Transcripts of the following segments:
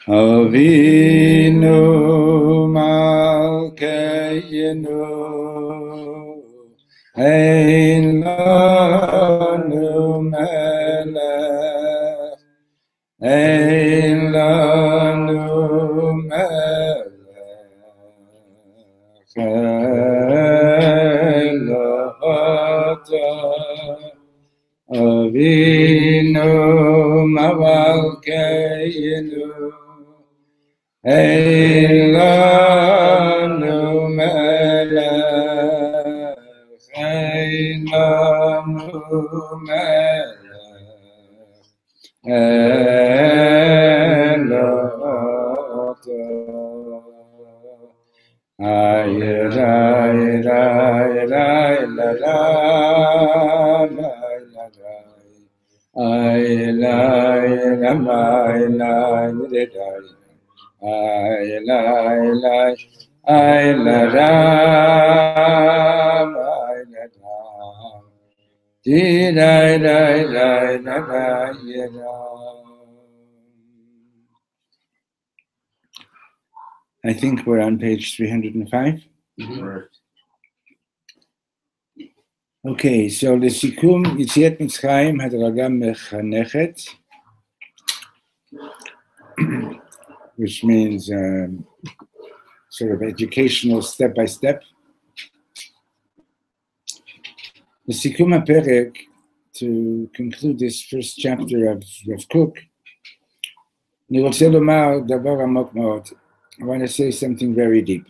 Avinu Malkeinu Ein Lanu Melech Ein Lanu Melech Elota Avinu Malkeinu Ein Lanu Melech Ein Lanu Melech Elota Ayrai rai rai la ay lai ramai lai dai ay lai ay la ram ay la ram di dai dai dai dai I think we're on page 305. Okay, so the Sikum Yitziat Mitzrayim Hadraga Mechanechet, which means sort of educational step by step. The Sikum HaPerek, to conclude this first chapter of Kook, I want to say something very deep.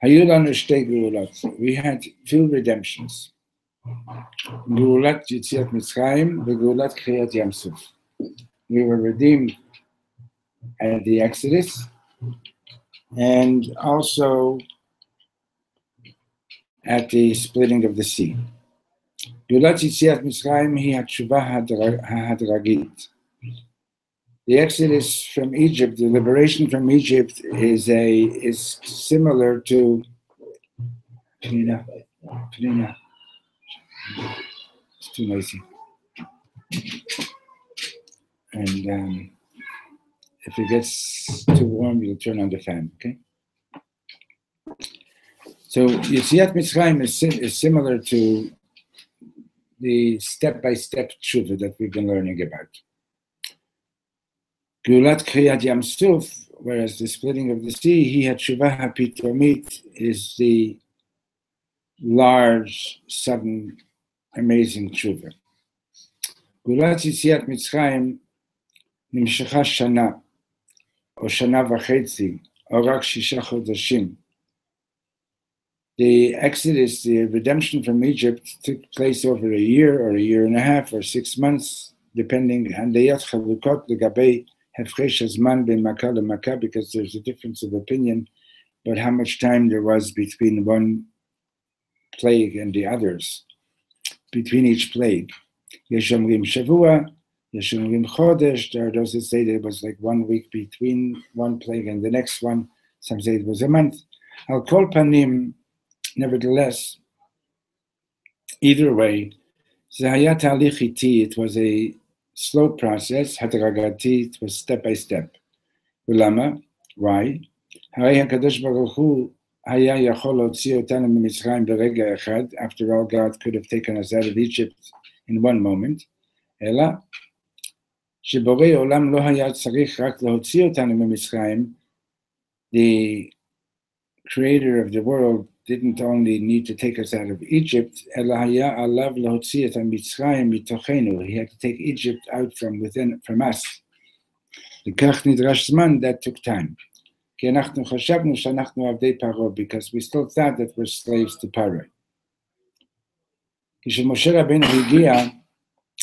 We had two redemptions. Geulat Yitziat Mitzrayim, Geulat Kriyat Yamsuf. We were redeemed at the Exodus, and also at the splitting of the sea. Geulat Yitziat Mitzrayim hi HATSHUVAH hadragit. The Exodus from Egypt, the liberation from Egypt, is similar to Pnina. It's too noisy. And if it gets too warm, you'll turn on the fan, okay? So Yetziat Mitzrayim is similar to the step-by-step tshuva that we've been learning about. Geulat Kriyat Yamsuf, whereas the splitting of the sea, he HATSHUVAH pitomit, is the large, sudden, amazing tshuva. Geulat Yetziat Mitzrayim nimshecha shana, or shana v'chetzi, or rak shisha chodashim. The Exodus, the redemption from Egypt, took place over a year, or a year and a half, or 6 months, depending on the Yat Chalukot l'gabei hefresh hazman ben makkah le'makkah, because there's a difference of opinion about how much time there was between one plague and the others, between each plague. Yesh omrim shavua, yesh omrim chodesh. There are those that say that it was like 1 week between one plague and the next one. Some say it was a month. Al kol panim, nevertheless, either way, zahayat talich iti, it was a slow process, hadragati, it was step by step. Ulama, why? Haray HaKadosh Baruch Hu haya yachol hotzi otanu miMitzrayim berega echad. After all, God could have taken us out of Egypt in one moment. Ela, sheborei olam lo haya tzarich rak lahotzi otanu miMitzrayim. The Creator of the world didn't only need to take us out of Egypt, he had to take Egypt out from within, from us. That took time. Because we still thought that we're slaves to Paro. כשמשה רבנו הגיע,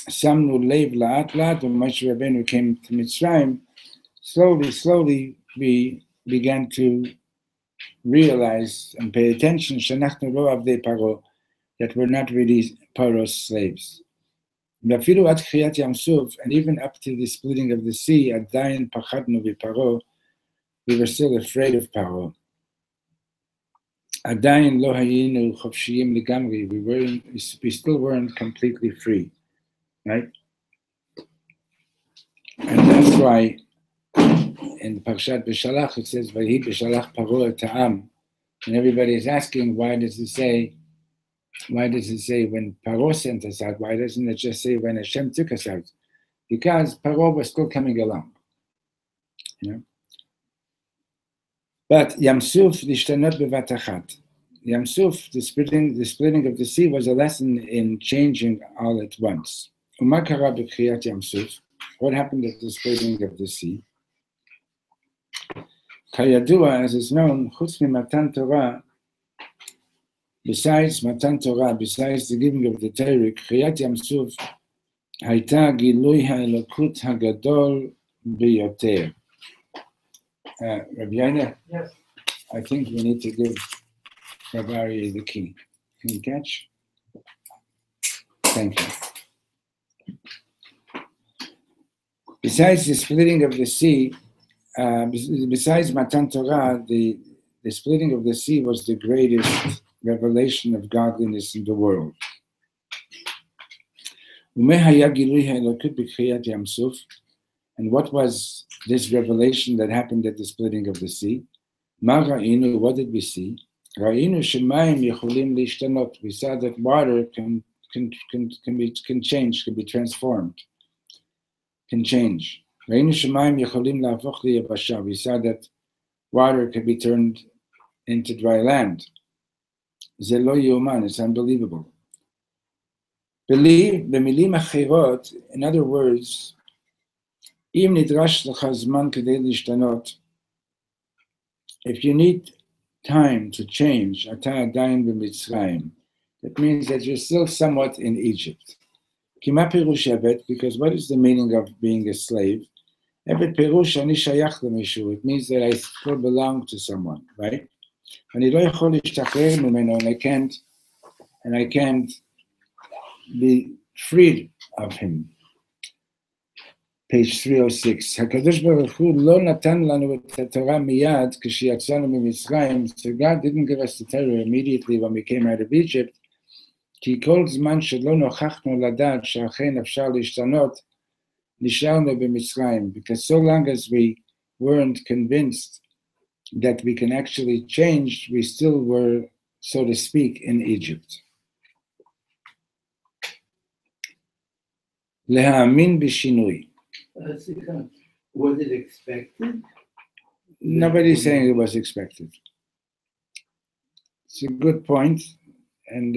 שמנו לב לאט לאט, ומשה רבנו came to Mitzrayim, slowly we began to realize and pay attention שאנחנו לא עבדי פרעה, that we're not really Paro's slaves. ואפילו עד קריאת ים סוף, and even up to the splitting of the sea, עדיין פחדנו בפרעה, we were still afraid of Paro. עדיין לא היינו חופשיים לגמרי, we still weren't completely free, right? And that's why in Parshat Beshalach it says, "Vayhi Beshalach Paro et ha'am," and everybody is asking, why does it say when Paro sent us out? Why doesn't it just say when Hashem took us out? Because Paro was still coming along, you know. But Yamsuf Lishtanot Bevat Achat. Yamsuf, the splitting of the sea, was a lesson in changing all at once. Uma kara b'kriyat Yamsuf. What happened at the splitting of the sea? Kayadua, as is known, chutz mimatan Torah, besides Matan Torah, besides the giving of the Torah, kriyat Yamsuf hayta gilui ha'elokut hagadol biyoter. Rabbi Yaina? Yes. I think we need to give Rabbi the key. Can you catch? Thank you. Besides the splitting of the sea, besides Matan Torah, the splitting of the sea was the greatest revelation of godliness in the world. And what was this revelation that happened at the splitting of the sea? What did we see? We saw that water can change, can be transformed, can change. We saw that water can be turned into dry land. It's unbelievable. In other words, if you need time to change, that means that you're still somewhat in Egypt. Because what is the meaning of being a slave? It means that I still belong to someone, right? And I can't be freed of him. Page 306. HaKadosh Baruch Hu lo natan lanu et Torah miyad kshiyatzanu miMitzrayim. So God didn't give us the Torah immediately when we came out of Egypt. Ki kol zman shelo nochachnu ladad she'achen afshar lishtanot nisharnu b'Mitzrayim. Because so long as we weren't convinced that we can actually change, we still were, so to speak, in Egypt. Lehamin b'shinui. Was it expected? Nobody's saying it was expected. It's a good point, and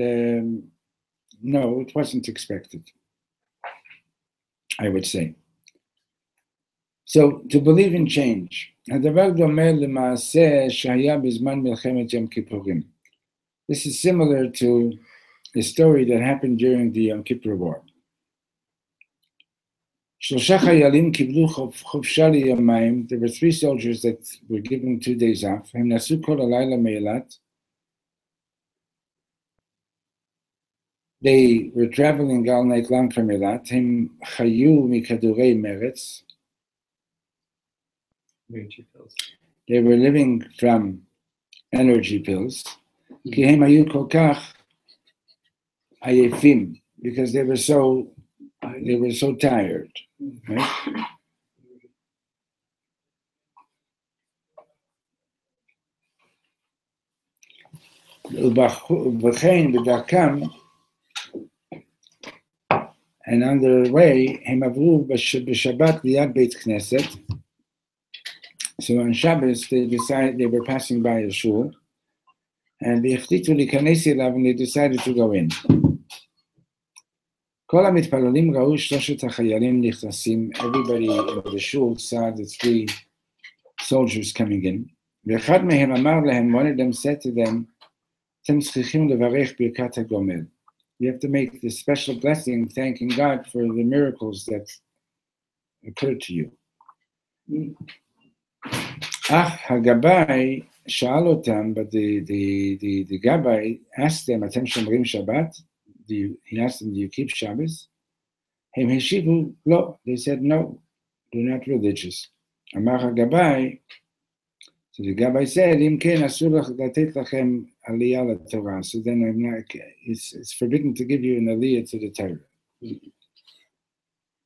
no, it wasn't expected, I would say. So, to believe in change. This is similar to the story that happened during the Yom Kippur War. There were 3 soldiers that were given 2 days off. They were traveling all night long from Eilat. They were living from energy pills. Because they were so tired. Right? And on their way, so on Shabbos, they were passing by a shul, And והחליטו להיכנס אליו, and they decided to go in. כל המתפללים ראו שלושת החיילים נכנסים. Everybody in the shul saw the three soldiers coming in. ואחד מהם אמר להם, one of them said to them, אתם צריכים לברך ברכת הגומל. You have to make this special blessing, thanking God for the miracles that occurred to you. אך הגבאי שאל אותם, but the Gabbai asked them, אתם שומרים שבת? He asked them, do you keep Shabbos? הם השיבו, לא. They said, no, they're not religious. אמר הגבאי, so the Gabbai said, אם כן, אסור לתת לכם עלייה לתורה. So then it's forbidden to give you an aliyah to the Torah.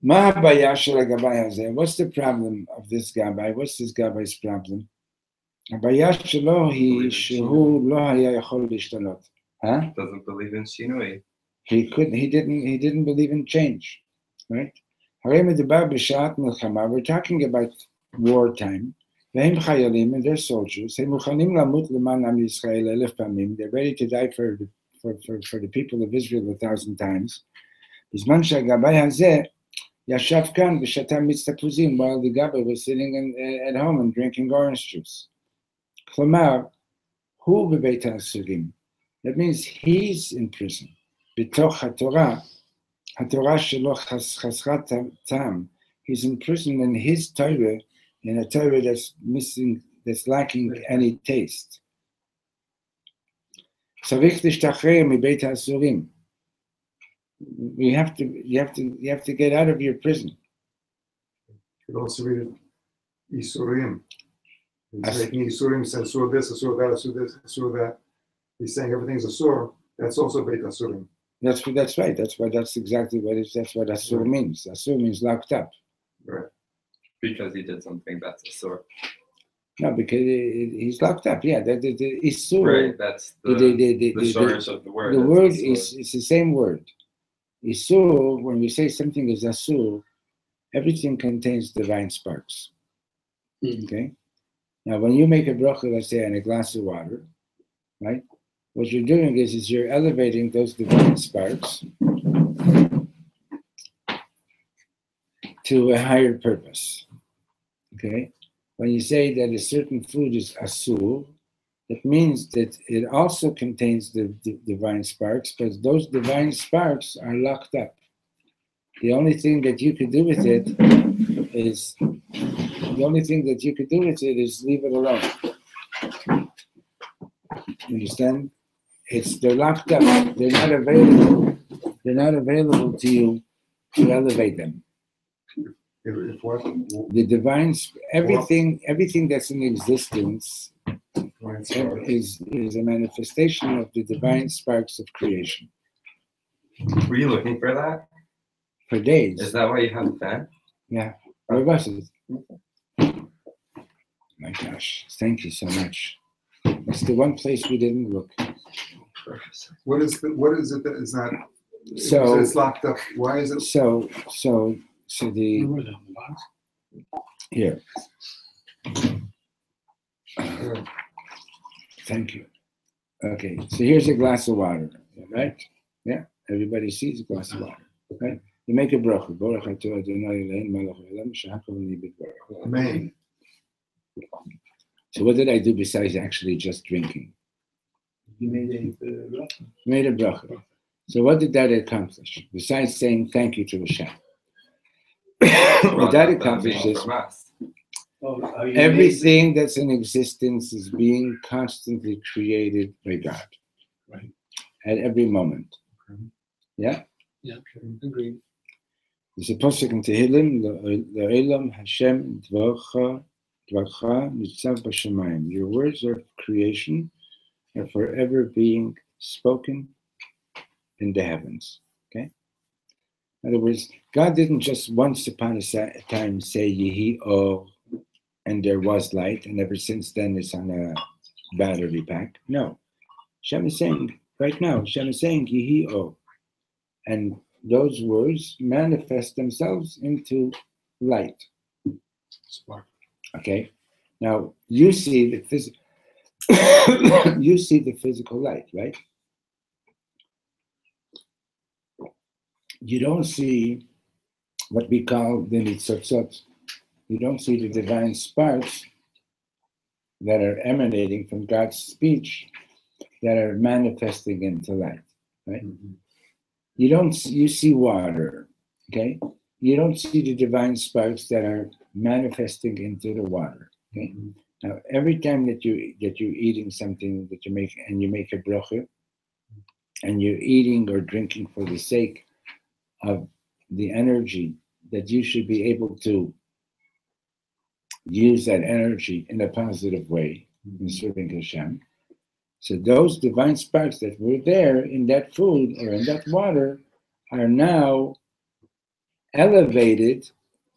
מה הבעיה של הגבאי הזה? What's the problem of this Gabbai? What's this Gabbai's problem? הבעיה שלו היא שהוא לא היה יכול להשתנות. Doesn't believe in shinui. He didn't believe in change, right? הרי מדובר בשעת מלחמה, we're talking about wartime, והם חיילים and they're soldiers, הם מוכנים למות למען עם ישראל 1,000 פעמים, they're ready to die for the people of Israel 1,000 times, בזמן שהגבאי הזה ישב כאן ושתה מיץ תפוזים, while the Gabbai was sitting at home and drinking orange juice. כלומר, הוא בבית האסורים. That means he's in prison. בתוך התורה שלו חסרת טעם. He's in prison in his Torah, in a Torah that's missing, that's lacking any taste. צריך להשתחרר מבית האסורים. You have to get out of your prison. You could also read it, Isurim. He's making Isurim, says Asur this, Asur that, Asur this, Asur that. He's saying everything's Asur. That's also Beit Asurim. That's right. That's exactly what that's what Asur means. Asur means locked up. Right. Because he did something that's a sore. No, because he's locked up. Yeah, the Isur. Right, that's the source of the word. The word is the same word. Isur, when we say something is Asur, everything contains divine sparks. Okay? Now, when you make a bracha, let's say, on a glass of water, right? What you're doing is you're elevating those divine sparks to a higher purpose. Okay? When you say that a certain food is asur, it means that it also contains the divine sparks, but those divine sparks are locked up. The only thing that you could do with it is leave it alone. You understand? They're locked up. They're not available. They're not available to you to elevate them. If what? The divine, everything that's in existence is a manifestation of the divine sparks of creation. Were you looking for that? For days. Is that why you have a fan? Yeah. Where was it? My gosh, thank you so much. That's the one place we didn't look. What is it that is not? So it's locked up. Why is it? So the here. Thank you. Okay, so here's a glass of water, right? Yeah, everybody sees a glass of water, right? You make a bracha. Amen. So what did I do besides actually just drinking? You Made a bracha. So what did that accomplish? Besides saying thank you to Hashem. What that accomplishes, everything that's in existence is being constantly created by God. Right. At every moment. Yeah? Yeah, agreed. There's a pasuk in Tehillim, Le'olam Hashem dvarcha nitzav b'shamayim. Your words of creation are forever being spoken in the heavens. Okay? In other words, God didn't just once upon a time say Yehi Or and there was light, and ever since then it's on a battery pack. No. Hashem is saying, right now, Hashem is saying Yehi Or. And those words manifest themselves into light. Spark. Okay? Now, you see that you see the physical light, right? You don't see what we call the nitzotzot. You don't see the divine sparks that are emanating from God's speech that are manifesting into light, right? You see water, okay? You don't see the divine sparks that are manifesting into the water, okay? Now, every time that you're eating something that you make a bracha, and you're eating or drinking for the sake of the energy that you should be able to use that energy in a positive way in serving Hashem. So those divine sparks that were there in that food or in that water are now elevated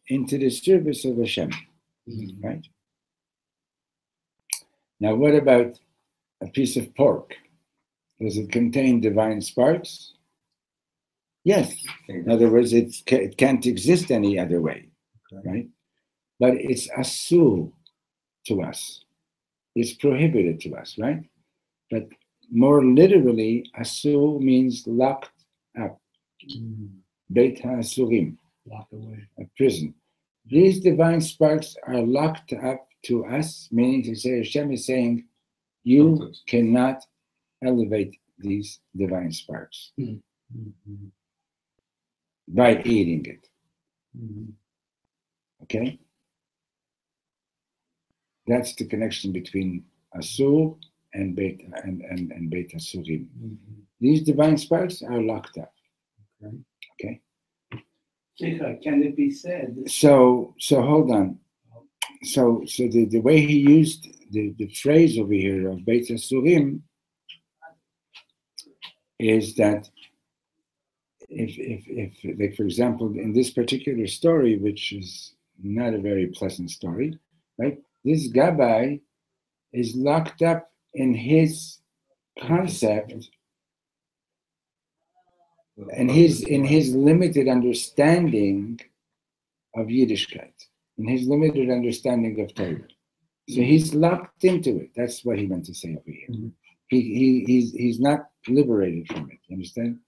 into the service of Hashem, right? Now, what about a piece of pork? Does it contain divine sparks? Yes. In other words, it can't exist any other way, right? But it's asur to us. It's prohibited to us, right? But more literally, asur means locked up. Beit ha'asurim, Locked away. a prison. These divine sparks are locked up to us, meaning to say Hashem is saying, you cannot elevate these divine sparks by eating it. Okay? That's the connection between Asur and Beit Asurim. These divine sparks are locked up. Okay? Can it be said? So hold on. So the way he used the phrase over here of Beit Asurim is that if like, for example, in this particular story, which is not a very pleasant story, right? This Gabbai is locked up in his concept and in his limited understanding of Yiddishkeit, in his limited understanding of Torah. So he's locked into it. That's what he meant to say over here. He's not liberated from it. You understand?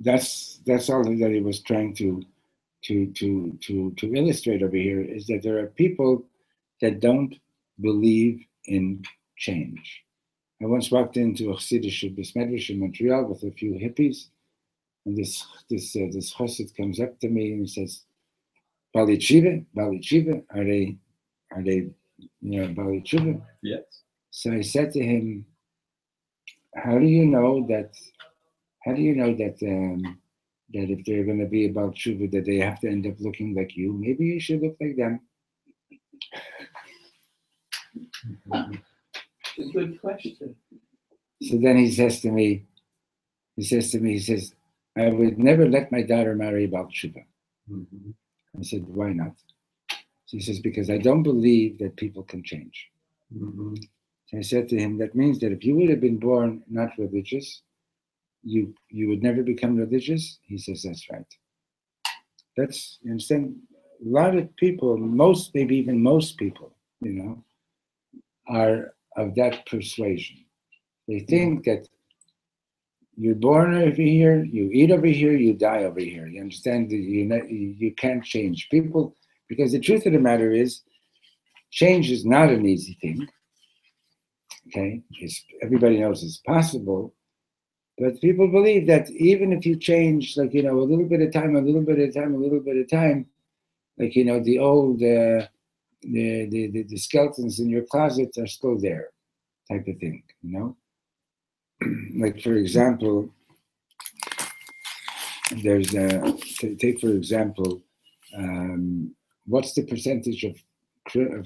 That's all that he was trying to illustrate over here, is that there are people that don't believe in change. I once walked into a Chassidish Beis Medrash in Montreal with a few hippies, and this chassid comes up to me and he says, Bali Tshuva, are they Bali Tshuva? Yes. So I said to him, how do you know that if they're going to be about tshuva, that they have to end up looking like you? Maybe you should look like them. It's a good question. So then he says to me, I would never let my daughter marry about tshuva. I said, why not? So he says, because I don't believe that people can change. So I said to him, that means that if you would have been born not religious, you would never become religious? He says, that's right. That's, you understand, a lot of people, maybe even most people, are of that persuasion. They think that you're born over here, you eat over here, you die over here. You understand that you can't change people, because the truth of the matter is, change is not an easy thing. Okay, everybody knows it's possible, but people believe that even if you change, like, a little bit of time, like, the old, the skeletons in your closet are still there, type of thing, Like, for example, there's take for example, what's the percentage of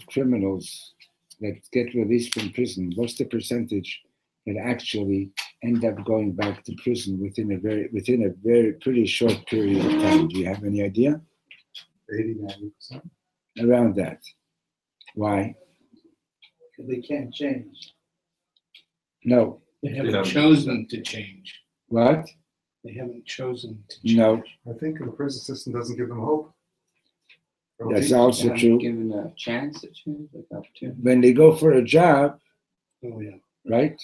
criminals that get released from prison? What's the percentage that actually end up going back to prison within a very pretty short period of time? Do you have any idea? 80-90%. Around that. Why? Because they can't change. No. They haven't chosen to change. What? They haven't chosen to change. No. I think the prison system doesn't give them hope. That's also Haven't true. given a chance to change, like opportunity. When they go for a job, Oh, yeah. right,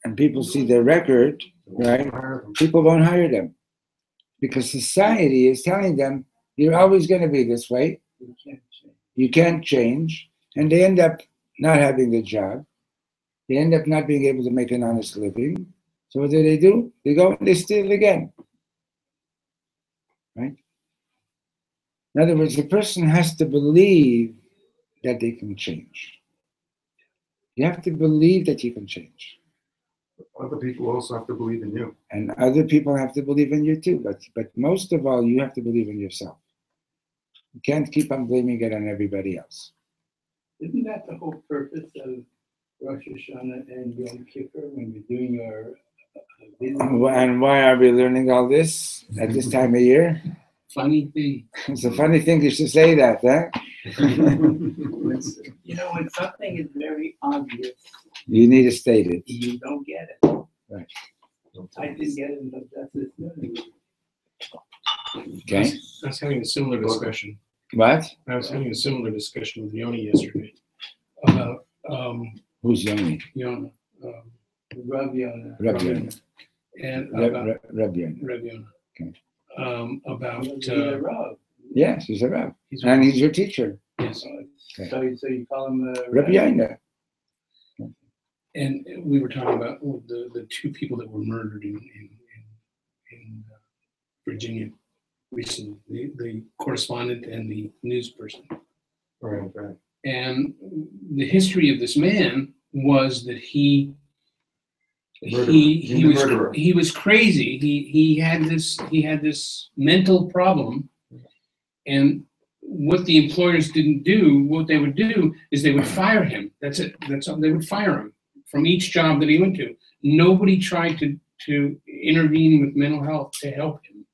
and people see their record, right, people won't hire them because society is telling them you're always going to be this way. You can't change. You can't change, and they end up not having the job. They end up not being able to make an honest living. So what do? They go and they steal again, right? In other words, the person has to believe that they can change. You have to believe that you can change. Other people also have to believe in you. And other people have to believe in you too. But most of all, you have to believe in yourself. You can't keep on blaming it on everybody else. Isn't that the whole purpose of Rosh Hashanah and Yom Kippur when you're doing your And why are we learning all this at this time of year? Funny thing. It's a funny thing you should say that, huh? You know, when something is very obvious, You need to state it. you don't get it. Right. I didn't get it until that's this morning. Okay. I was having a similar discussion. What? I was having a similar discussion with Yoni yesterday about Who's Yoni? Yona, Rav Yonah. Rabbi Yona. and about Rabbi Yona. Rabbi Yona. Okay. About He's a Rav. Yes, he's a Rab. he's And he's your teacher. yes. Okay. So you call him Rabbi Yona. And we were talking about the two people that were murdered in Virginia recently, the correspondent and the news person. Right, right. And the history of this man was that he Murderer. was crazy. He had this mental problem, and what the employers didn't do, what they would do is they would fire him. That's it. That's all. They would fire him from each job that he went to. Nobody tried to intervene with mental health to help him.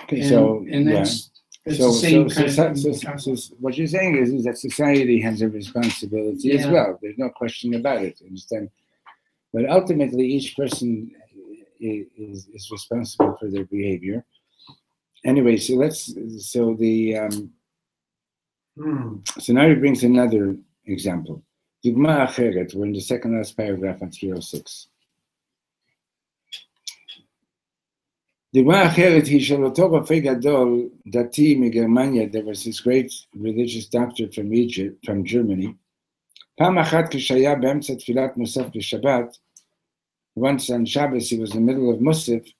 Okay, And, so and yeah. that's the same kind of So what you're saying is that society has a responsibility as Yeah. well. There's no question about it. Understand? But ultimately, each person is responsible for their behavior. Anyway, so so now he brings another example. Dugma acheret. We're in the second last paragraph on 306. דוגמה אחרת היא של אותו רופא גדול, דתי מגרמניה, there was this great religious doctor from Egypt, from Germany. פעם אחת כשהיה באמצע תפילת מוסף בשבת, once on Shabbos he was in the middle of Musaf,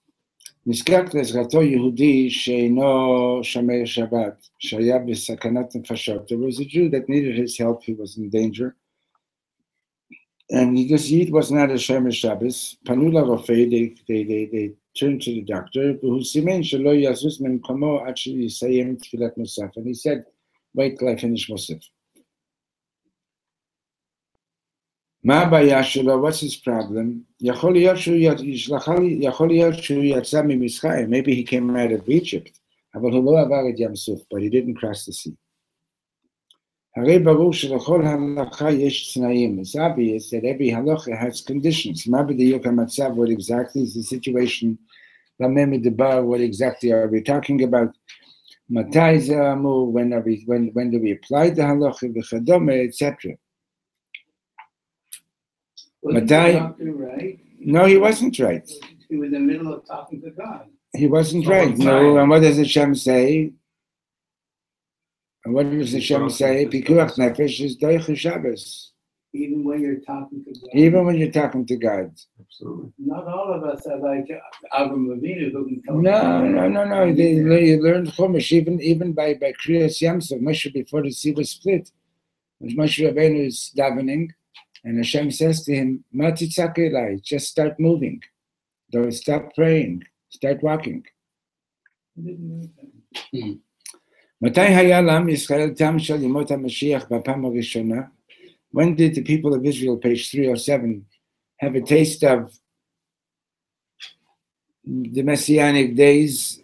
נזכר לעזרתו יהודי שאינו שומר שבת, שהיה בסכנת נפשות. There was a Jew that needed his help, he was in danger. And this Yid was not a Shomer Shabbos. פנו לרופא, they turned to the doctor, והוא סימן שלא יזוז ממקומו עד שיסיים תפילת מוסף. And he said, wait till I finish מוסף. מה הבעיה שלו? What's his problem? יכול להיות שהוא יצא ממצרים. Maybe he came out of Egypt. אבל הוא לא עבר את ים סוף, but he didn't cross the sea. הרי ברור שלכל הלכה יש תנאים. It's obvious that every halacha has conditions. מה בדיוק המצב? What exactly is the situation? במה מדובר? What exactly are we talking about? מתי זה אמור? When do we apply the halacha? וכדומה, etc. Wasn't the doctor right? No, he wasn't right. He was in the middle of talking to God. He wasn't right. No, and what does Hashem say? And what does Hashem say? Pikuach nefesh is doicha Shabbos. Even when you're talking to God. Even when you're talking to God. Absolutely. Not all of us are like Avram Avinu who can tell No. You learned Chumash even by Kriyas Yamsov. Moshe before the sea was split. Moshe Rabbeinu is davening, and Hashem says to him, "Ma titzak elai, just start moving. Don't stop praying. Start walking." מתי היה לעם ישראל טעם של ימות המשיח בפעם הראשונה? When did the people of Israel, page 307, have a taste of the Messianic days?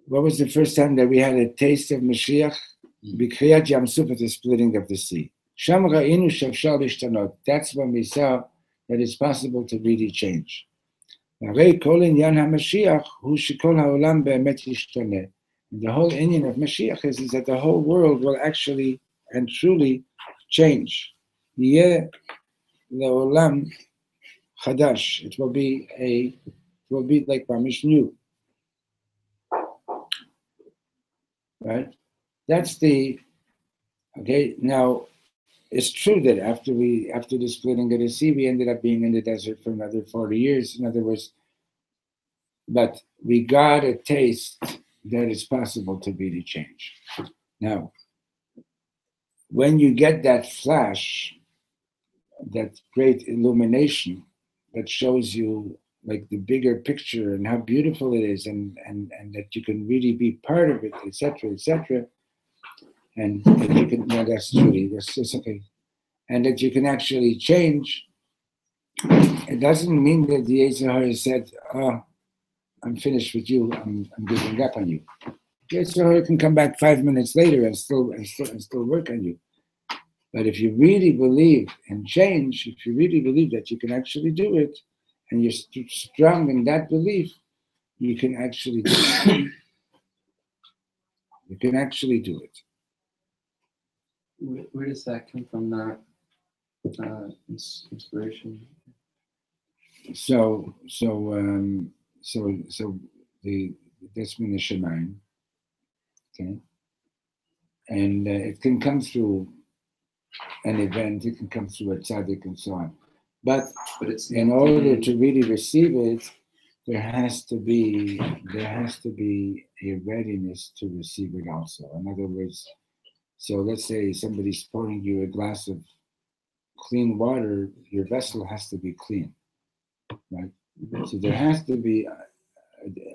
What was the first time that we had a taste of Mashiach? B'kriyat Yam Suf, at the splitting of the sea. Sham ra'inu she'efshar lishtanot. That's when we saw that it's possible to really change. הרי כל עניין המשיח הוא שכל העולם באמת ישתנה. The whole Indian of Mashiach is that the whole world will actually and truly change. Yeh le'olam chadash. It will be like Mamish new. Right? That's the, okay, now it's true that after the splitting of the sea, we ended up being in the desert for another 40 years. In other words, but we got a taste that it's possible to really change. Now, when you get that flash, that great illumination that shows you like the bigger picture and how beautiful it is, and that you can really be part of it, etc., etc., and that you can, no, that's truly, that's okay, and that you can actually change. It doesn't mean that the Yetzer Hara said, "Oh, I'm finished with you. I'm giving up on you." The Yetzer Hara can come back 5 minutes later and still work on you. But if you really believe in change, if you really believe that you can actually do it, and you're strong in that belief, you can actually do it. You can actually do it. Where does that come from? That inspiration. So the that's min hashamayim, okay, and it can come through an event, it can come through a tzaddik and so on, but it's in order to really receive it, there has to be a readiness to receive it also. In other words, so let's say somebody's pouring you a glass of clean water, your vessel has to be clean, right? So there has to be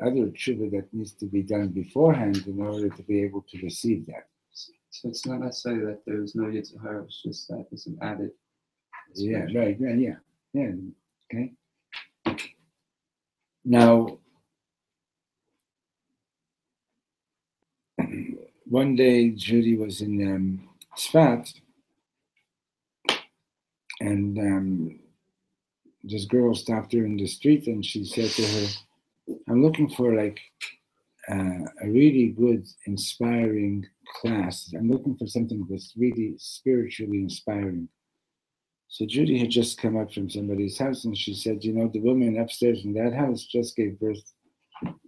other tshuva that needs to be done beforehand in order to be able to receive that. So it's not necessarily that there's no Yetzer Hara, it's just that it's an added. Yeah, right, yeah, okay. Now, one day Judy was in Tzfat, and this girl stopped her in the street and she said to her, "I'm looking for like a really good, inspiring class. I'm looking for something that's really spiritually inspiring." So Judy had just come up from somebody's house and she said, "You know, the woman upstairs in that house just gave birth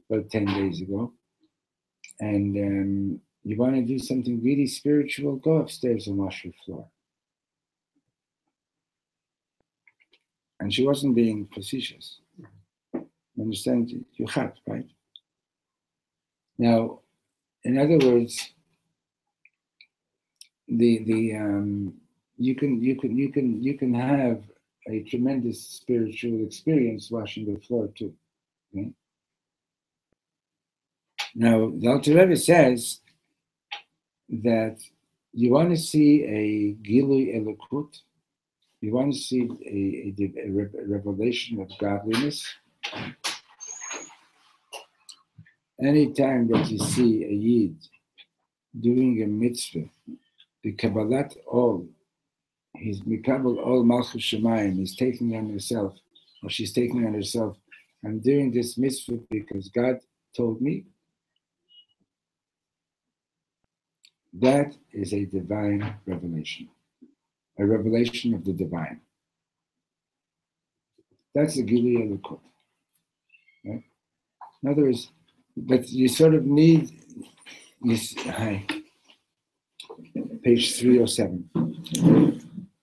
about 10 days ago. And you want to do something really spiritual, go upstairs and wash your floor." And she wasn't being facetious. You understand? You have, right? Now, in other words, you can have a tremendous spiritual experience washing the floor too. Okay? Now, the Alter Rebbe says that you want to see a Gilui Elokut, you want to see a revelation of godliness. Anytime that you see a Yid doing a mitzvah, the Kabbalat all, he's Mikabel all Malchus Shemayim, he's taking on himself, or she's taking on herself, "I'm doing this mitzvah because God told me." That is a divine revelation, a revelation of the divine. That's the Gilui Elokut. Right? In other words, but you sort of need, page 307.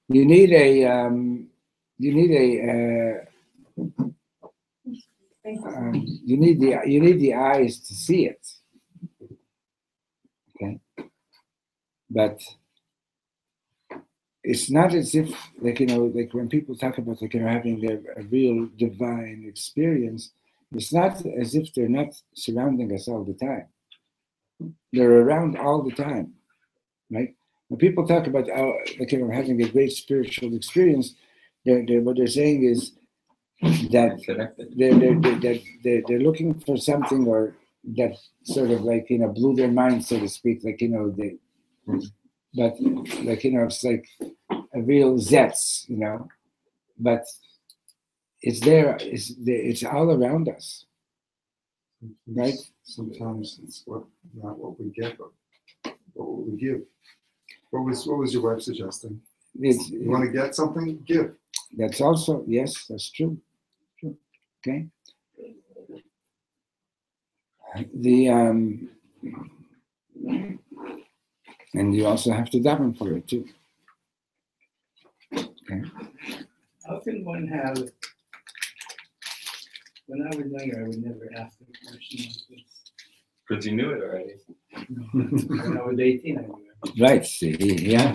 You need the eyes to see it. Okay, but it's not as if, like when people talk about having a real divine experience, it's not as if they're not surrounding us all the time. They're around all the time, right? When people talk about having a great spiritual experience, what they're saying is that they're looking for something, or that sort of blew their mind, so to speak. But it's like a real zets, but it's there. It's all around us. Right. Sometimes it's not what we get, but what we give. What was your wife suggesting? You want to get something? Give. That's also, yes, that's true. True. Okay. And you also have to daven for it too. Okay. How can one have, when I was younger, I would never ask a question like this. Because you knew it already. When I was 18, I knew it. Right, see, yeah.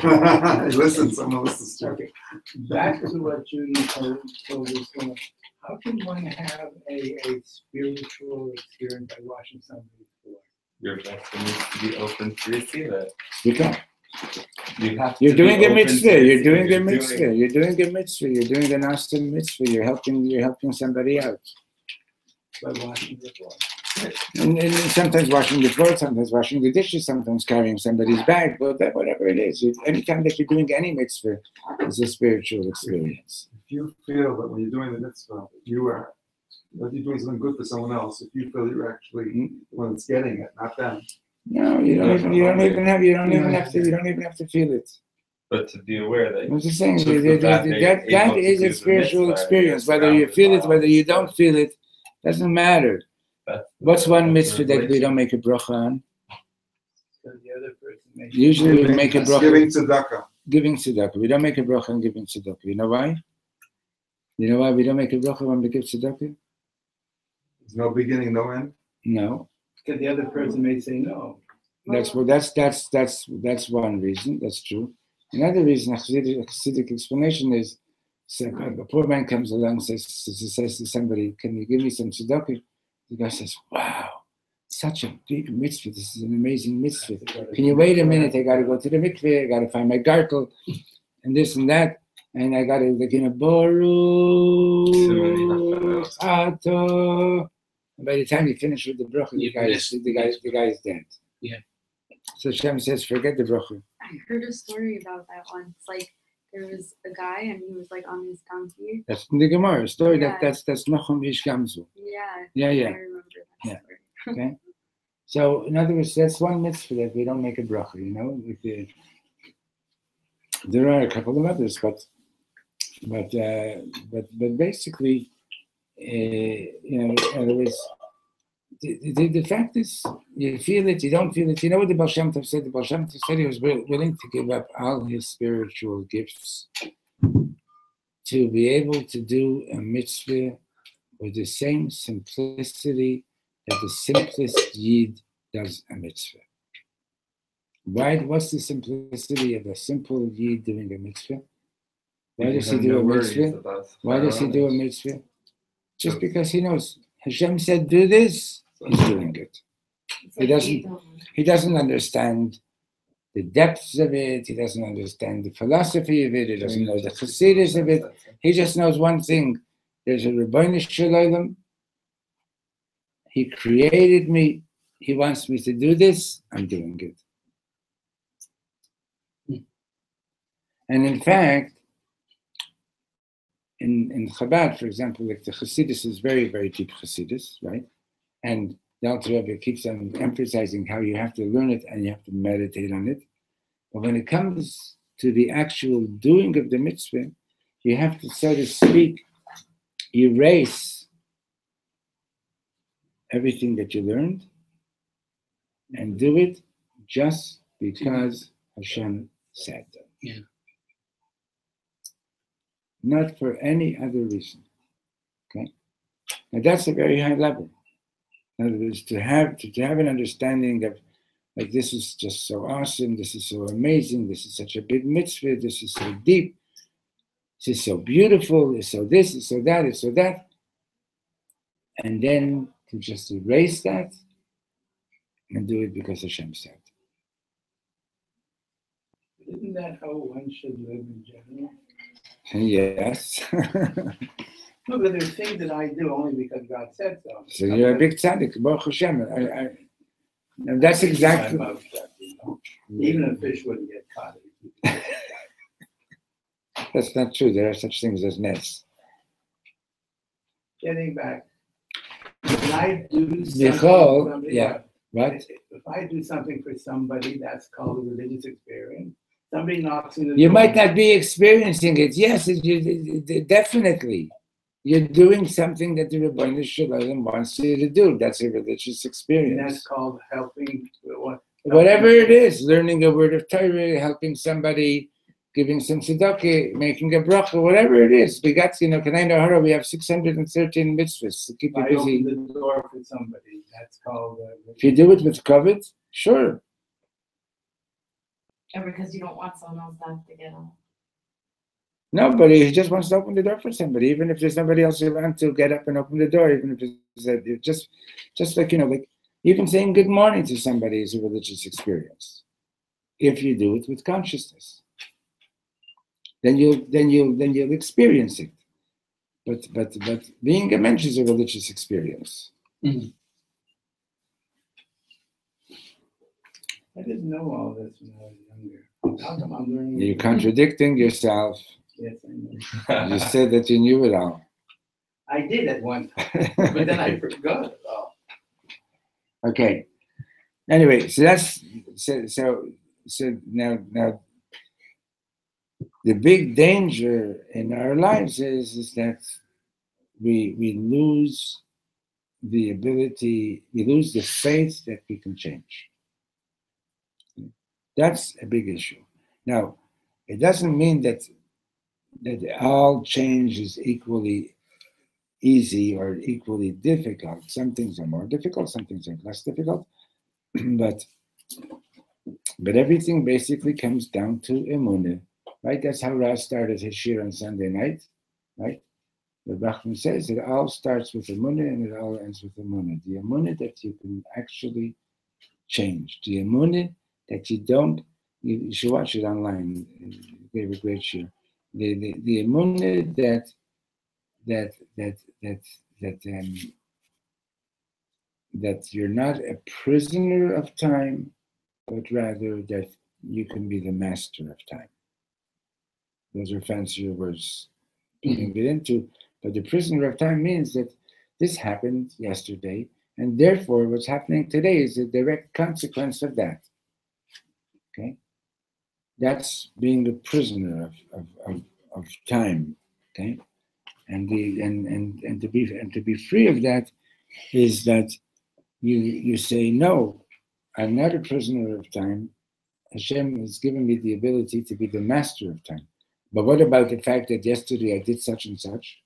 Listen, someone listens to it. Okay, back to what you told us. How can one have a spiritual experience by watching somebody's floor? Your vessel needs to be open to receive it. You can. You have You're to doing be a open mitzvah. to You're receive doing it. a mitzvah. You're doing a mitzvah. You're doing an awesome mitzvah. You're helping somebody out. By watching the floor. And sometimes washing the floor, sometimes washing the dishes, sometimes carrying somebody's bag, whatever it is. Anytime that you're doing any mitzvah, it's a spiritual experience. If you feel that when you're doing the mitzvah, that you're doing something good for someone else, if you feel you're actually the one that's getting it, not them. No, you don't even have to feel it. But to be aware that I'm just saying just the fact that you're that able to is do a the spiritual mitzvah, experience. you're Whether you feel it, whether you don't surrounded feel it, doesn't matter. What's one mitzvah that we don't make a bracha on? So the other person may. Usually we make a bracha. Giving tzedakah. Giving tzedakah. We don't make a bracha on giving tzedakah. You know why? You know why we don't make a bracha when we give tzedakah? There's no beginning, no end. No. Because the other person may say no. That's one reason. That's true. Another reason, a Hasidic explanation is, a poor man comes along and says to somebody, "Can you give me some tzedakah?" The guy says, "Wow, such a big mitzvah. This is an amazing mitzvah. Can you wait a minute? I got to go to the mikveh. I got to find my gartel, and this and that, and I got to Baruch Ato." And by the time you finish with the bracha, the guy is dead. Yeah. So Hashem says, forget the bracha. I heard a story about that once. Like there was a guy and he was like on his donkey. That's in the Gemara story. Yeah. That's Nachum Ish Gamzu. Yeah. Yeah. I remember that story. Okay. So in other words, that's one mitzvah that we don't make a bracha. You know, there are a couple of others, but basically, in other words, the fact is, you feel it, you don't feel it. You know what the Baal Shem Tov said? The Baal Shem Tov said he was willing to give up all his spiritual gifts to be able to do a mitzvah with the same simplicity that the simplest Yid does a mitzvah. What's the simplicity of a simple Yid doing a mitzvah? Why does he do a mitzvah? Why does he do a mitzvah? Just because he knows Hashem said do this, he's doing it. He doesn't understand the depths of it, he doesn't understand the philosophy of it, he doesn't know the chassidus of it. He just knows one thing. There's a Rebbeinu Shalom. He created me. He wants me to do this. I'm doing it. And in fact, in Chabad, for example, like the Chassidus is very, very deep Chassidus, right? And the Alter Rebbe keeps on emphasizing how you have to learn it and you have to meditate on it. But when it comes to the actual doing of the mitzvah, you have to, so to speak, erase everything that you learned and do it just because Hashem said. Yeah. Not for any other reason. Okay? Now that's a very high level. In other words, to have an understanding of, like, this is just so awesome, this is so amazing, this is such a big mitzvah, this is so deep, this is so beautiful, it's so this, it's so that, it's so that. And then to just erase that and do it because Hashem said. Isn't that how one should live in general? Yes. No, but there's things that I do only because God said so. So you're a big tzaddik, Baruch Hashem. And that's exactly. Even a fish wouldn't get caught. That's not true. There are such things as nets. Getting back. When I do something for Michal, somebody, yeah, what? if I do something for somebody, that's called a religious experience. Somebody knocks on the You door. might not be experiencing it. Yes, definitely. You're doing something that the Rebbeinu Shalom wants you to do. That's a religious And experience. that's called helping. Whatever it is, learning a word of Torah, helping somebody, giving some tzedakah, making a bracha, whatever it is. We got, we have 613 mitzvahs to keep you I busy. open the door for somebody. That's called. If you do it with covet, sure. Or because you don't want someone else to have to get on. No, but he just wants to open the door for somebody, even if there's somebody else around to get up and open the door, even if it's just like, like even saying good morning to somebody is a religious experience. If you do it with consciousness, then you'll experience it. But being a mensch is a religious experience. Mhm. I didn't know all this when I was younger. How come I'm learning? You're contradicting yourself. Yes, I know. You said that you knew it all. I did at one time, but then I forgot it all. Okay. Anyway, so that's so now the big danger in our lives is that we lose the ability, we lose the faith that we can change. That's a big issue. Now, it doesn't mean that all change is equally easy or equally difficult. Some things are more difficult, some things are less difficult, but everything basically comes down to emunah, right? That's how Raz started his shir on Sunday night, right? The Bachman says it all starts with emunah and it all ends with emunah. The emunah that you can actually change. The emunah that you don't. You should watch it online. He gave a great shir. The emunah that you're not a prisoner of time, but rather that you can be the master of time. Those are fancier words to get into, but the prisoner of time means that this happened yesterday, and therefore what's happening today is a direct consequence of that. Okay? That's being a prisoner of time. Okay? And to be free of that is that you say, no, I'm not a prisoner of time. Hashem has given me the ability to be the master of time. But what about the fact that yesterday I did such and such?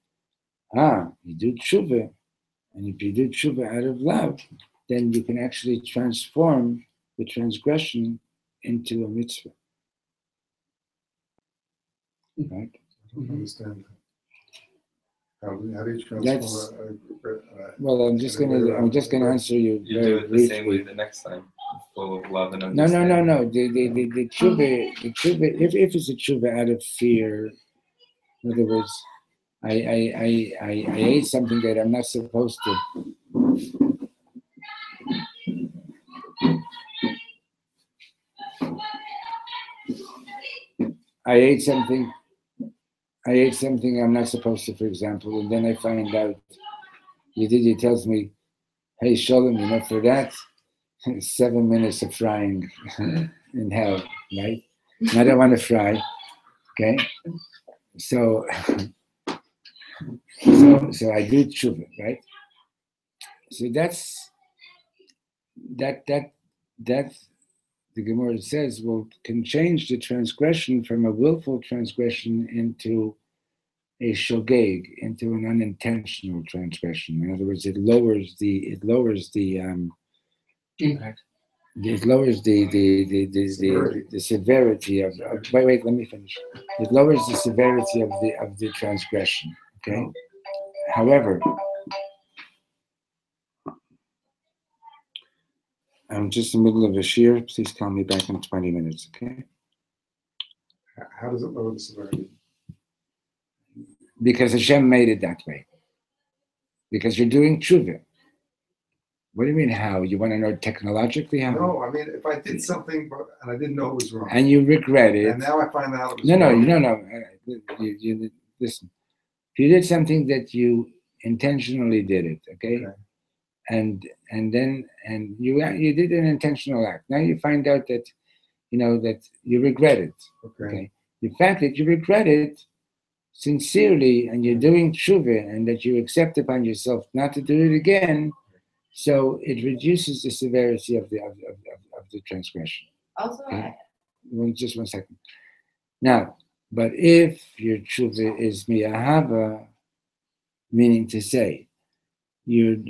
You do tshuva. And if you do tshuva out of love, then you can actually transform the transgression into a mitzvah. Right? I don't understand. How do you That's- transform Well, I'm just gonna answer you You do very it the same way briefly. the next time, full of love and No. understanding. The tshuva, if it's a tshuva out of fear, in other words, I ate something that I'm not supposed to. I ate something I'm not supposed to, for example, and then I find out Yedidya tells me, hey, Sholem, for that, 7 minutes of frying in hell, right? And I don't want to fry, okay? So I do tshuva, right? So that's the Gemara says can change the transgression from a willful transgression into a shogeg, into an unintentional transgression. In other words, it lowers the Impact. it lowers the severity of wait, let me finish. It lowers the severity of the transgression. Okay. However, I'm just in the middle of a shir. Please call me back in 20 minutes, okay? How does it lower the severity? Because Hashem made it that way. Because you're doing tshuva. What do you mean how? You want to know technologically how? No, I mean, if I did something and I didn't know it was wrong. And you regret it. And now I find out it was No. wrong. You listen. If you did something that you intentionally did it, okay? and you did an intentional act. Now you find out that that you regret it. Okay. The fact that you regret it sincerely and you're doing tshuva and that you accept upon yourself not to do it again, so it reduces the severity of the transgression. Also, Okay. Just 1 second. Now, but if your tshuva is miyahava, meaning to say, you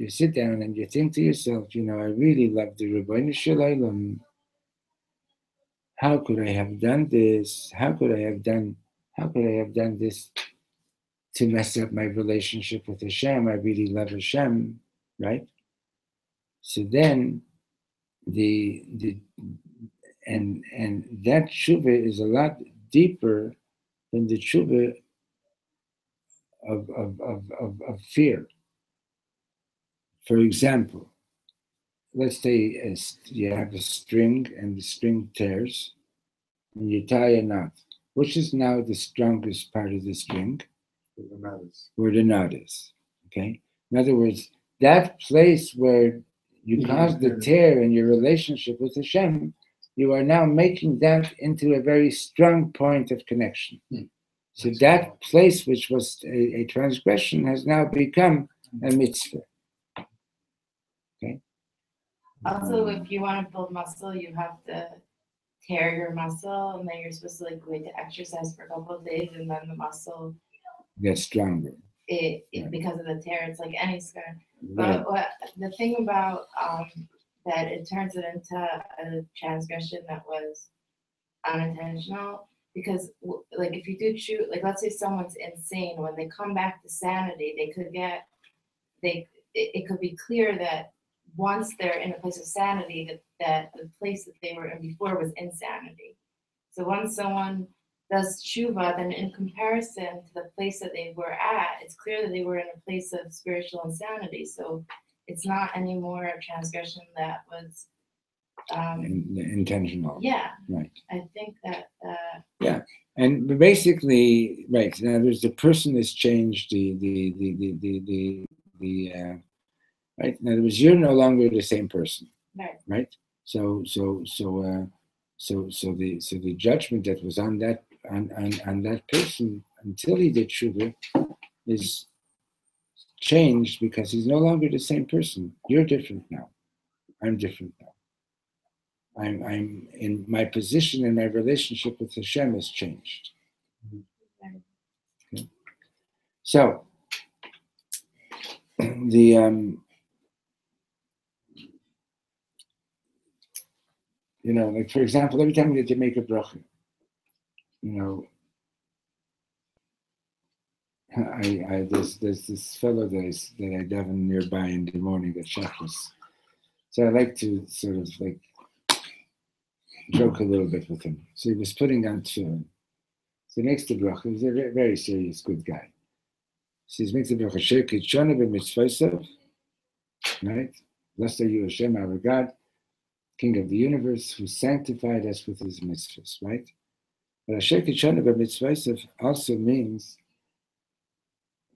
sit down and you think to yourself, I really love the Rebbeinu Shalom. How could I have done this? How could I have done this to mess up my relationship with Hashem? I really love Hashem, right? So then and that tshuva is a lot deeper than the tshuva of fear. For example, let's say you have a string and the string tears and you tie a knot. Which is now the strongest part of the string? Where the knot is. Okay? In other words, that place where you caused the tear in your relationship with Hashem, you are now making that into a very strong point of connection. So that place which was a transgression has now become a mitzvah. Okay? Also, if you want to build muscle, you have to tear your muscle, and then you're supposed to go to exercise for a couple of days, and then the muscle gets stronger. Because of the tear, it's like any scar. Right. But the thing about that it turns it into a transgression that was unintentional, because if you do shoot, let's say someone's insane, when they come back to sanity, it could be clear that once they're in a place of sanity, that the place that they were in before was insanity. So once someone does tshuva, then in comparison to the place that they were at, it's clear that they were in a place of spiritual insanity. So it's not anymore a transgression that was intentional. Yeah. Right. I think that. Yeah, and basically, right. Now, there's the person has changed. Right. In other words, you're no longer the same person. Right. Right. So the judgment that was on that person until he did tshuva is changed because he's no longer the same person. You're different now. I'm different now. I'm in my position in my relationship with Hashem has changed. Okay. So the for example, every time that you make a bracha, there's this fellow that I daven nearby in the morning at Shachris. So I like to sort of joke a little bit with him. So he was putting on tefillin. So he makes the bracha. He's a very, very serious, good guy. So he makes the bracha. Shekit shona b'mitzvaysav. Right? Blessed are you, Hashem, our God, King of the universe, who sanctified us with his mitzvahs. Right? But Shekit shona b'mitzvaysav also means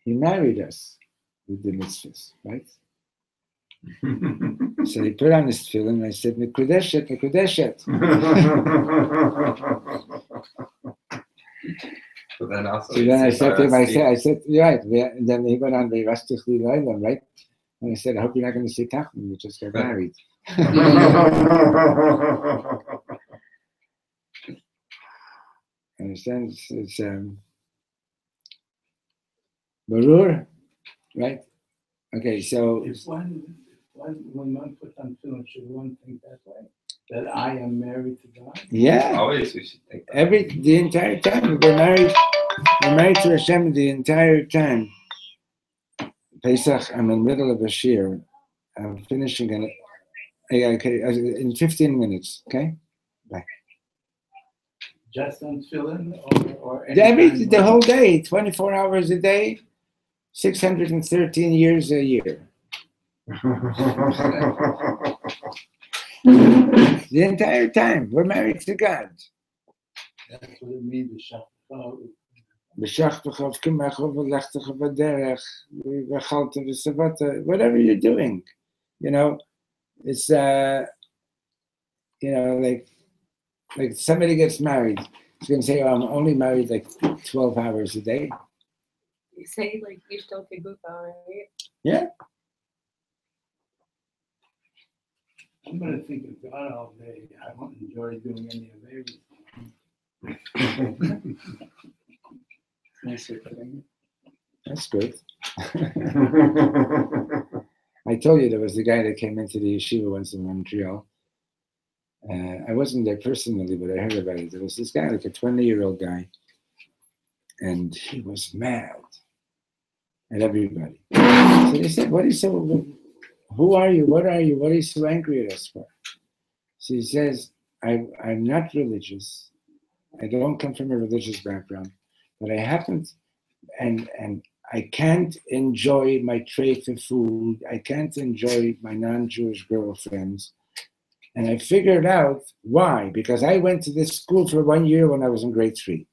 he married us with the mitzvahs. Right? So he put on his tefillin and I said, Mekudeshet, Mekudeshet. But then also, So then I said to him, I said, right. And then he went on, right? And I said, I hope you're not going to say Tachman, you just got married. Understand? It's Barur, right? Okay, so when one puts on tefillin, should one think that way? That I am married to God? Yeah. Always we should think that. The entire time we're married to Hashem the entire time. Pesach, I'm in the middle of a shir. I'm finishing in 15 minutes. Okay, bye. Just on tefillin or the whole day, 24 hours a day, 613 years a year. The entire time we're married to God. That's what it means, the HATSHUVAH. whatever you're doing, it's like somebody gets married. He's going to say, "Oh, I'm only married like 12 hours a day." You say like you still take Kook, right? Yeah. I'm gonna think of God all day. I won't enjoy doing any of everything. Nice way of putting it. That's good. I told you there was a guy that came into the yeshiva once in Montreal. I wasn't there personally, but I heard about it. There was this guy, like a 20-year-old guy, and he was mad at everybody. So they said, "What are you so? Who are you? What are you? What are you so angry at us for?" So he says, I'm not religious. I don't come from a religious background, but I haven't, and I can't enjoy my tray of food. I can't enjoy my non-Jewish girlfriends. And I figured out why, because I went to this school for 1 year when I was in grade 3.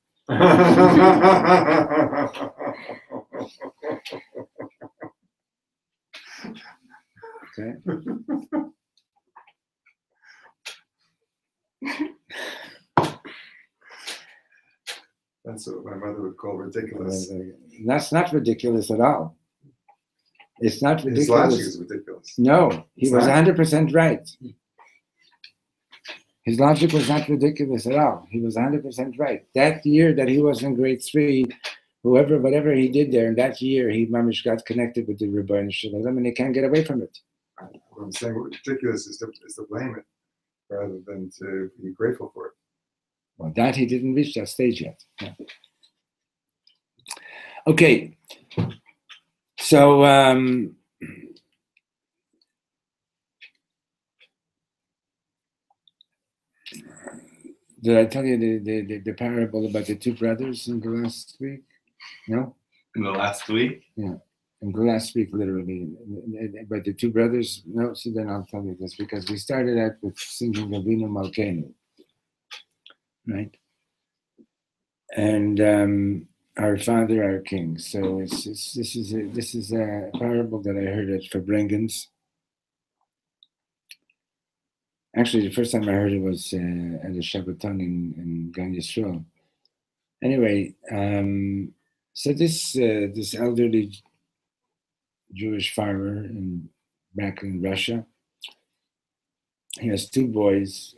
Okay. That's what my mother would call ridiculous. That's not ridiculous at all. It's not ridiculous. His logic is ridiculous. No, he It's was not? 100% right. His logic was not ridiculous at all. He was 100% right. That year that he was in grade 3, whatever he did there, in that year, he mamish got connected with the Rebbeinu Shalom, and he can't get away from it. What I'm saying, ridiculous is to blame it rather than to be grateful for it. Well, that he didn't reach that stage yet. Yeah. Okay. So, did I tell you the parable about the 2 brothers in the last week? No? In the last week? Yeah. In the last week, literally. But the 2 brothers, no, so then I'll tell you this, because we started out with singing Avinu Malkeinu, right? And our Father, our King. So this is a parable that I heard at Fabrengens. Actually, the first time I heard it was at a Shabbaton in Gan Yisrael. Anyway, so this elderly Jewish farmer back in Russia, he has 2 boys,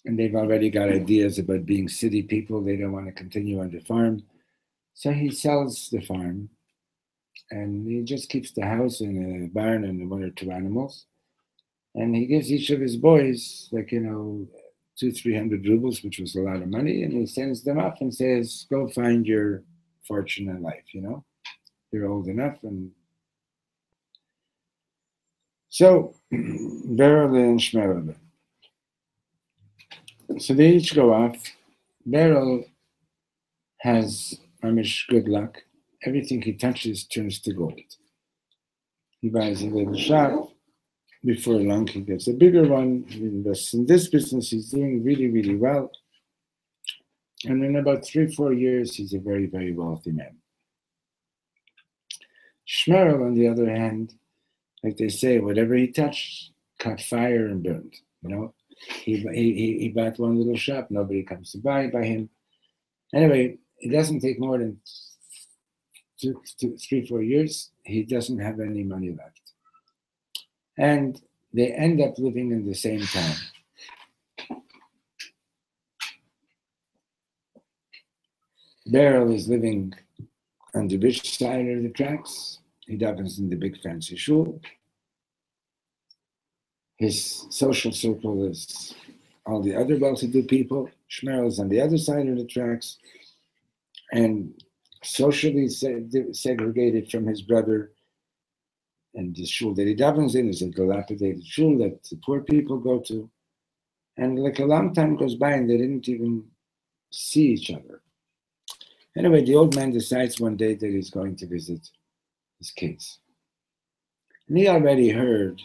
and they've already got ideas about being city people. They don't want to continue on the farm. So he sells the farm, and he just keeps the house and a barn and 1 or 2 animals. And he gives each of his boys, 200-300 rubles, which was a lot of money, and he sends them off and says, "Go find your fortune in life, You're old enough." And so, Beryl and Shmerel. So they each go off. Beryl has Amish good luck. Everything he touches turns to gold. He buys a little shop. Before long, he gets a bigger one. He invests in this business. He's doing really, really well. And in about 3-4 years, he's a very, very wealthy man. Shmerel, on the other hand, like they say, whatever he touched caught fire and burned. He bought 1 little shop. Nobody comes to buy by him. Anyway, it doesn't take more than 3-4 years. He doesn't have any money left. And they end up living in the same town. Beryl is living on the rich side of the tracks. He davens in the big fancy shul. His social circle is all the other well-to-do people. Shmerel is on the other side of the tracks and socially segregated from his brother. And the shul that he davens in is a dilapidated shul that the poor people go to. And like a long time goes by and they didn't even see each other. Anyway, the old man decides one day that he's going to visit his kids. And he already heard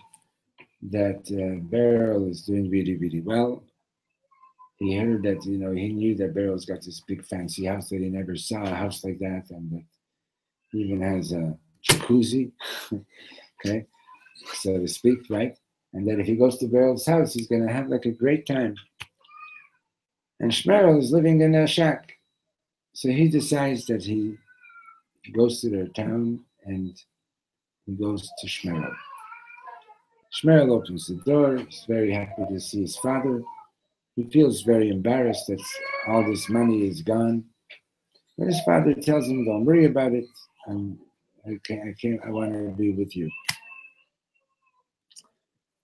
that Beryl is doing really, really well. he heard that, he knew that Beryl's got this big fancy house that he never saw a house like that, and that he even has a jacuzzi, okay, so to speak, right? And that if he goes to Beryl's house, he's going to have like a great time. And Shmerel is living in a shack. So he decides that he goes to their town and he goes to Shmerel. Shmerel opens the door. He's very happy to see his father. He feels very embarrassed that all this money is gone. But his father tells him, don't worry about it. I want to be with you.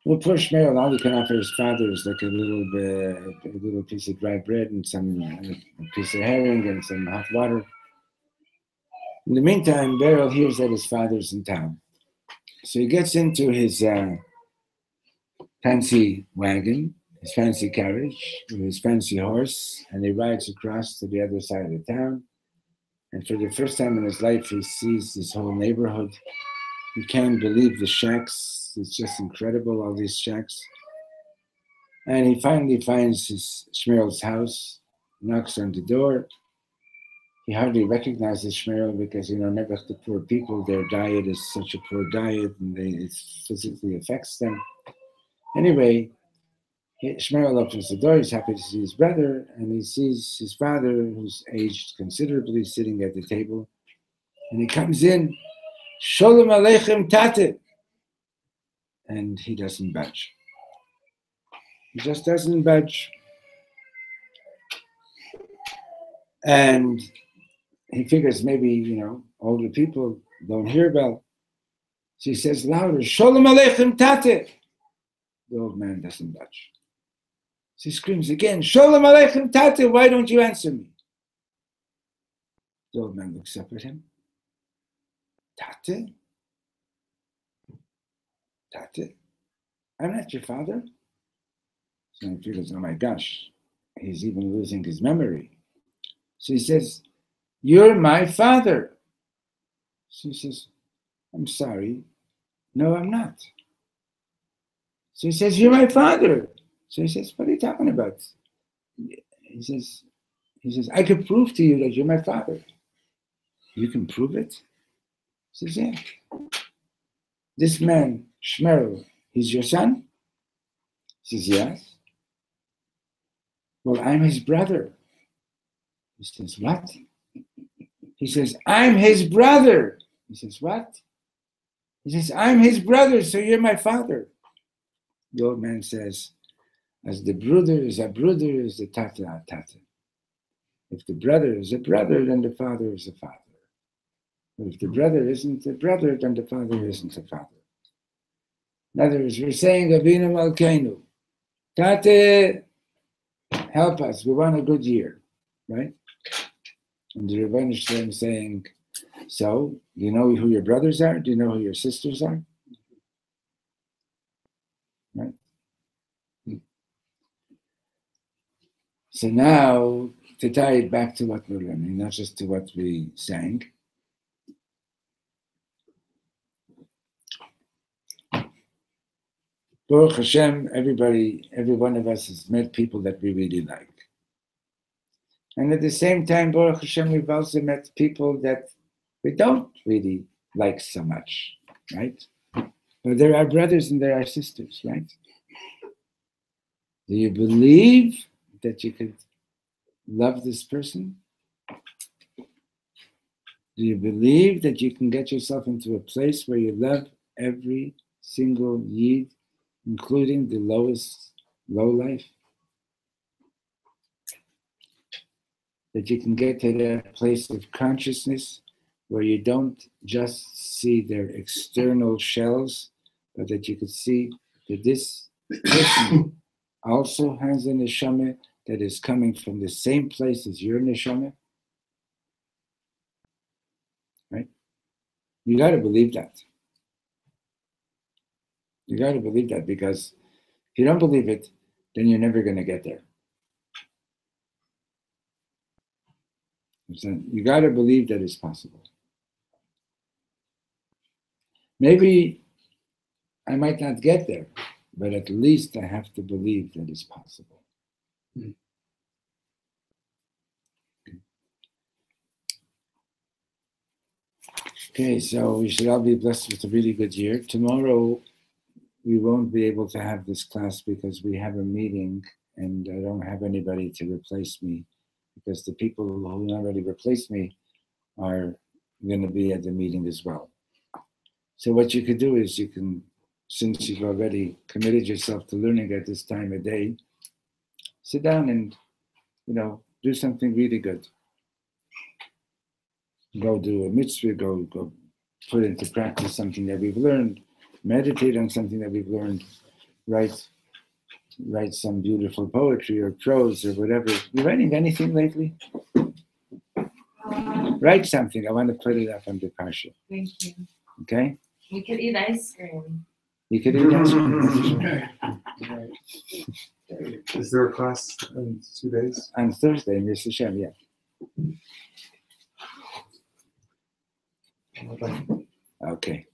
Well, poor Shmerel, all he can offer his father is like a little piece of dry bread and a piece of herring and some hot water. In the meantime, Beryl hears that his father's in town. So he gets into his fancy wagon, his fancy carriage, with his fancy horse, and he rides across to the other side of the town. And for the first time in his life, he sees this whole neighborhood. He can't believe the shacks. It's just incredible, all these shacks. And he finally finds his Shmerel's house, knocks on the door. He hardly recognizes Shmerel because, never the poor people, their diet is such a poor diet and it physically affects them. Anyway, Shmerel opens the door. He's happy to see his brother, and he sees his father, who's aged considerably, sitting at the table. And he comes in, Shalom Aleichem Tate. And he doesn't budge. He just doesn't budge. And he figures maybe, older people don't hear well. So he says louder, Shalom Aleichem Tate. The old man doesn't budge. So he screams again, Shalom Aleichem Tate, why don't you answer me? The old man looks up at him. Tate? Tate? I'm not your father. So he figures, oh my gosh, he's even losing his memory. So he says, you're my father. So he says, I'm sorry. No, I'm not. So he says, you're my father. So he says, what are you talking about? He says, I could prove to you that you're my father. You can prove it? He says, yeah. This man, Shmerel, he's your son? He says, yes. Well, I'm his brother. He says, what? He says, I'm his brother. He says, what? He says, I'm his brother, so you're my father. The old man says, as the brother is a brother, is the tata a tata. If the brother is a brother, then the father is a father. But if the brother isn't a brother, then the father isn't a father. In other words, we're saying, Avinu Malkeinu, Tate, help us, we want a good year, right? And the Rebbeinu Shalom saying, so, do you know who your brothers are? Do you know who your sisters are? Right? So now, to tie it back to what we're learning, not just to what we sang. Baruch Hashem, every one of us has met people that we really like. And at the same time, Baruch Hashem, we've also met people that we don't really like so much, right? But there are brothers and there are sisters, right? Do you believe that you could love this person? Do you believe that you can get yourself into a place where you love every single Yid, including the lowest low life? That you can get to that place of consciousness where you don't just see their external shells, but that you could see that this person also has a neshama that is coming from the same place as your neshama. Right? You got to believe that. You got to believe that, because if you don't believe it, then you're never going to get there. So you got to believe that it's possible. Maybe I might not get there, but at least I have to believe that it's possible. Okay, so we should all be blessed with a really good year. Tomorrow, we won't be able to have this class because we have a meeting and I don't have anybody to replace me because the people who already replaced me are going to be at the meeting as well. So what you could do is you can, since you've already committed yourself to learning at this time of day, sit down and, do something really good. Go do a mitzvah, go put into practice something that we've learned, meditate on something that we've learned, write some beautiful poetry or prose or whatever. You writing anything lately? Write something. I want to put it up on the Parsha. Thank you. Okay? We could eat ice cream. You could do that. Is there a class in 2 days? On Thursday, Mr. Hashem, yeah. Okay.